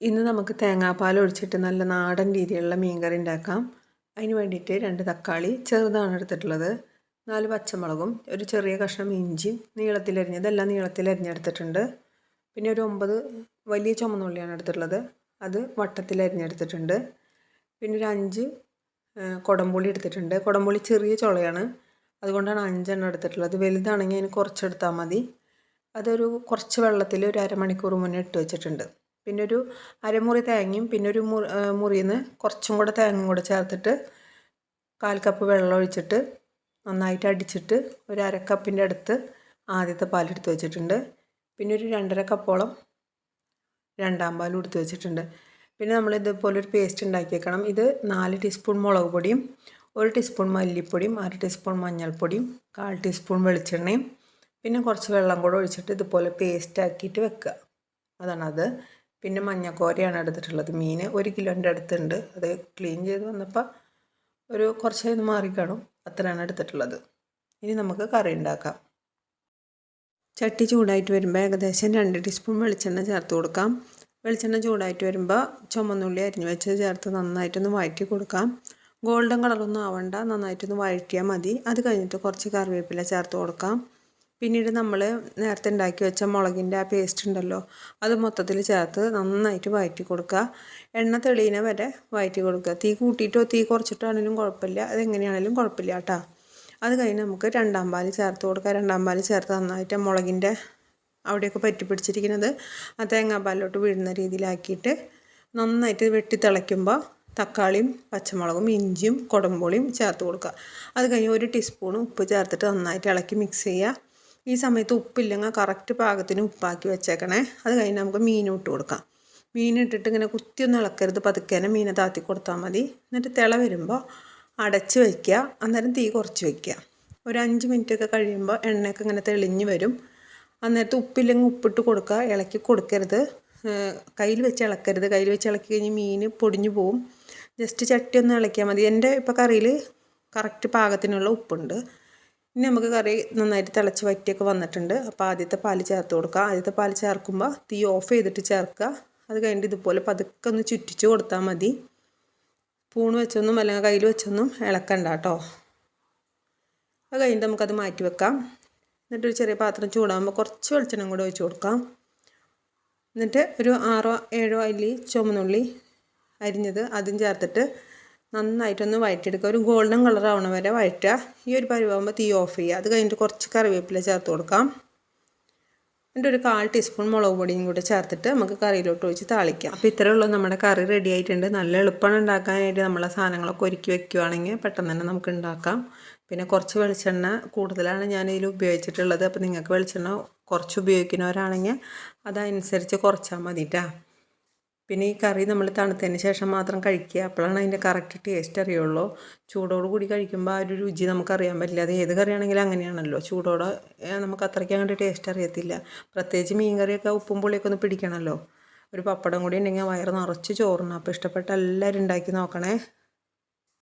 ഇന്ന് നമുക്ക് തേങ്ങാപ്പാൽ ഒഴിച്ചിട്ട് നല്ല നാടൻ രീതിയിലുള്ള മീൻകറി ഉണ്ടാക്കാം. അതിന് വേണ്ടിയിട്ട് 2 തക്കാളി ചെറുതാണ് എടുത്തിട്ടുള്ളത്, 4 പച്ചമുളകും ഒരു ചെറിയ കഷ്ണം ഇഞ്ചിയും നീളത്തിലരിഞ്ഞത്, എല്ലാം നീളത്തിലരിഞ്ഞെടുത്തിട്ടുണ്ട്. പിന്നെ ഒരു 9 വലിയ ചുമന്നുള്ളിയാണ് എടുത്തിട്ടുള്ളത്, അത് വട്ടത്തിലരിഞ്ഞെടുത്തിട്ടുണ്ട്. പിന്നെ ഒരു 5 കുടംപുളി എടുത്തിട്ടുണ്ട്. കുടംപുളി ചെറിയ ചുളയാണ്, അതുകൊണ്ടാണ് 5 എണ്ണം എടുത്തിട്ടുള്ളത്. വലുതാണെങ്കിൽ അതിന് കുറച്ചെടുത്താൽ മതി. അതൊരു കുറച്ച് വെള്ളത്തിൽ ഒരു അരമണിക്കൂർ മുന്നേ ഇട്ട് വെച്ചിട്ടുണ്ട്. പിന്നെ ഒരു അരമുറി തേങ്ങയും പിന്നെ ഒരു മുറിയിൽ നിന്ന് കുറച്ചും കൂടെ തേങ്ങയും കൂടെ ചേർത്തിട്ട് 1/4 കപ്പ് വെള്ളം ഒഴിച്ചിട്ട് നന്നായിട്ട് അടിച്ചിട്ട് ഒരു അരക്കപ്പിൻ്റെ അടുത്ത് ആദ്യത്തെ പാലെടുത്ത് വെച്ചിട്ടുണ്ട്. പിന്നെ ഒരു 2.5 കപ്പോളം രണ്ടാം പാലും എടുത്ത് വെച്ചിട്ടുണ്ട്. പിന്നെ നമ്മൾ ഇതുപോലെ ഒരു പേസ്റ്റ് ഉണ്ടാക്കി വെക്കണം. ഇത് 4 ടീസ്പൂൺ മുളക് പൊടിയും 1 ടീസ്പൂൺ മല്ലിപ്പൊടിയും 1/2 ടീസ്പൂൺ മഞ്ഞൾപ്പൊടിയും 1/4 ടീസ്പൂൺ വെളിച്ചെണ്ണയും പിന്നെ കുറച്ച് വെള്ളം കൂടെ ഒഴിച്ചിട്ട് ഇതുപോലെ പേസ്റ്റ് ആക്കിയിട്ട് വെക്കുക. അതാണത്. പിന്നെ മഞ്ഞക്കോരയാണ് എടുത്തിട്ടുള്ളത്. മീൻ 1 കിലോൻ്റെ അടുത്തുണ്ട്. അത് ക്ലീൻ ചെയ്ത് വന്നപ്പോൾ ഒരു കുറച്ച് മാറിക്കാണും, അത്രയാണ് എടുത്തിട്ടുള്ളത്. ഇനി നമുക്ക് കറി ഉണ്ടാക്കാം. ചട്ടി ചൂടായിട്ട് വരുമ്പോൾ ഏകദേശം 2 ടീസ്പൂൺ വെളിച്ചെണ്ണ ചേർത്ത് കൊടുക്കാം. വെളിച്ചെണ്ണ ചൂടായിട്ട് വരുമ്പോൾ ചുമന്നുള്ളി അരിഞ്ഞ് വെച്ച് ചേർത്ത് നന്നായിട്ടൊന്ന് വഴറ്റി കൊടുക്കാം. ഗോൾഡൻ കളറൊന്നും ആവണ്ട, നന്നായിട്ടൊന്ന് വഴറ്റിയാൽ മതി. അത് കഴിഞ്ഞിട്ട് കുറച്ച് കറിവേപ്പില ചേർത്ത് കൊടുക്കാം. പിന്നീട് നമ്മൾ നേരത്തെ ഉണ്ടാക്കി വെച്ച മുളകിൻ്റെ ആ പേസ്റ്റ് ഉണ്ടല്ലോ, അത് മൊത്തത്തിൽ ചേർത്ത് നന്നായിട്ട് വഴറ്റി കൊടുക്കുക. എണ്ണ തെളിയുന്ന വരെ വഴറ്റി കൊടുക്കുക. തീ കൂട്ടിയിട്ടോ തീ കുറച്ചിട്ടാണെങ്കിലും കുഴപ്പമില്ല, അതെങ്ങനെയാണെങ്കിലും കുഴപ്പമില്ല കേട്ടോ. അത് കഴിഞ്ഞ് നമുക്ക് രണ്ടാം പാൽ ചേർത്ത് കൊടുക്കുക. രണ്ടാം പാൽ ചേർത്ത് നന്നായിട്ട് മുളകിൻ്റെ അവിടെയൊക്കെ പറ്റി പിടിച്ചിരിക്കുന്നത് ആ തേങ്ങാപ്പാലിലോട്ട് വീഴുന്ന രീതിയിലാക്കിയിട്ട് നന്നായിട്ട് വെട്ടി തിളയ്ക്കുമ്പോൾ തക്കാളിയും പച്ചമുളകും ഇഞ്ചിയും കുടംപുളിയും ചേർത്ത് കൊടുക്കുക. അത് കഴിഞ്ഞ് 1 ടീസ്പൂൺ ഉപ്പ് ചേർത്തിട്ട് നന്നായിട്ട് ഇളക്കി മിക്സ് ചെയ്യുക. ഈ സമയത്ത് ഉപ്പില്ലെങ്കിൽ കറക്റ്റ് പാകത്തിന് ഉപ്പാക്കി വെച്ചേക്കണേ. അത് കഴിഞ്ഞ് നമുക്ക് മീൻ ഇട്ട് കൊടുക്കാം. മീൻ ഇട്ടിട്ട് ഇങ്ങനെ കുത്തിയൊന്നും ഇളക്കരുത്, പതുക്കേനെ മീനെ താത്തി കൊടുത്താൽ മതി. എന്നിട്ട് തിള വരുമ്പോൾ അടച്ച് വയ്ക്കുക. അന്നേരം തീ കുറച്ച് വയ്ക്കുക. ഒരു 5 മിനിറ്റൊക്കെ കഴിയുമ്പോൾ എണ്ണയൊക്കെ ഇങ്ങനെ തെളിഞ്ഞ് വരും. അന്നേരത്ത് ഉപ്പില്ലെങ്കിൽ ഉപ്പിട്ട് കൊടുക്കുക. ഇളക്കി കൊടുക്കരുത്, കയ്യിൽ വെച്ച് ഇളക്കരുത്. കയ്യിൽ വെച്ച് ഇളക്കി കഴിഞ്ഞ് മീൻ പൊടിഞ്ഞു പോവും. ജസ്റ്റ് ചട്ടി ഒന്ന് ഇളക്കിയാൽ മതി. എൻ്റെ ഇപ്പോൾ കറിയിൽ കറക്റ്റ് പാകത്തിനുള്ള ഉപ്പുണ്ട്. ഇനി നമുക്ക് കറി നന്നായിട്ട് തിളച്ച് വറ്റിയൊക്കെ വന്നിട്ടുണ്ട്. അപ്പോൾ ആദ്യത്തെ പാൽ ചേർത്ത് കൊടുക്കുക. ആദ്യത്തെ പാൽ ചേർക്കുമ്പോൾ തീ ഓഫ് ചെയ്തിട്ട് ചേർക്കുക. അത് കഴിഞ്ഞിട്ട് ഇതുപോലെ പതുക്കെ ഒന്ന് ചുറ്റിച്ച് കൊടുത്താൽ മതി. സ്പൂൺ വെച്ചൊന്നും അല്ലെങ്കിൽ കയ്യിൽ വെച്ചൊന്നും ഇളക്കണ്ട കേട്ടോ. അത് കഴിഞ്ഞിട്ട് നമുക്കത് മാറ്റി വെക്കാം. എന്നിട്ടൊരു ചെറിയ പാത്രം ചൂടാകുമ്പോൾ കുറച്ച് വെളിച്ചെണ്ണ കൂടെ ഒഴിച്ച് കൊടുക്കാം. എന്നിട്ട് ഒരു 6 7 അല്ലി ചുമന്നുള്ളി അരിഞ്ഞത് അതും ചേർത്തിട്ട് നന്നായിട്ടൊന്ന് വഴറ്റിയെടുക്കുക. ഒരു ഗോൾഡൻ കളർ ആവണ വരെ വഴറ്റുക. ഈ ഒരു പരിവാകുമ്പോൾ തീ ഓഫ് ചെയ്യുക. അത് കഴിഞ്ഞിട്ട് കുറച്ച് കറിവേപ്പില ചേർത്ത് കൊടുക്കാം. എന്നിട്ട് ഒരു 1/4 ടീസ്പൂൺ മുളക് പൊടിയും കൂടി ചേർത്തിട്ട് നമുക്ക് കറിയിലോട്ട് ഒഴിച്ച് താളിക്കാം. അപ്പോൾ ഇത്രയേ ഉള്ളൂ, നമ്മുടെ കറി റെഡി ആയിട്ടുണ്ട്. നല്ല എളുപ്പമാണ് ഉണ്ടാക്കാനായിട്ട്. നമ്മളെ സാധനങ്ങളൊക്കെ ഒരുക്കി വെക്കുകയാണെങ്കിൽ പെട്ടെന്ന് തന്നെ നമുക്ക് ഉണ്ടാക്കാം. പിന്നെ കുറച്ച് വെളിച്ചെണ്ണ കൂടുതലാണ് ഞാൻ ഇതിൽ ഉപയോഗിച്ചിട്ടുള്ളത്. അപ്പോൾ നിങ്ങൾക്ക് വെളിച്ചെണ്ണ കുറച്ച് ഉപയോഗിക്കുന്നവരാണെങ്കിൽ അതനുസരിച്ച് കുറച്ചാൽ മതി കേട്ടോ. പിന്നെ ഈ കറി നമ്മൾ തണുത്തതിന് ശേഷം മാത്രം കഴിക്കുക. അപ്പോഴാണ് അതിൻ്റെ കറക്റ്റ് ടേസ്റ്റ് അറിയുള്ളൂ. ചൂടോട് കൂടി കഴിക്കുമ്പോൾ ആ ഒരു രുചി നമുക്കറിയാൻ പറ്റില്ല. അത് ഏത് കറിയാണെങ്കിലും അങ്ങനെയാണല്ലോ, ചൂടോടെ നമുക്ക് അത്രയ്ക്ക് അങ്ങോട്ട് ടേസ്റ്റ് അറിയത്തില്ല. പ്രത്യേകിച്ച് മീൻ കറിയൊക്കെ ഉപ്പും പുളിയൊക്കെ ഒന്ന് പിടിക്കണമല്ലോ. ഒരു പപ്പടം കൂടി ഉണ്ടെങ്കിൽ വയറ് നിറച്ച് ചോറുണ്ണാം. അപ്പോൾ ഇഷ്ടപ്പെട്ട എല്ലാവരും ഉണ്ടാക്കി നോക്കണേ.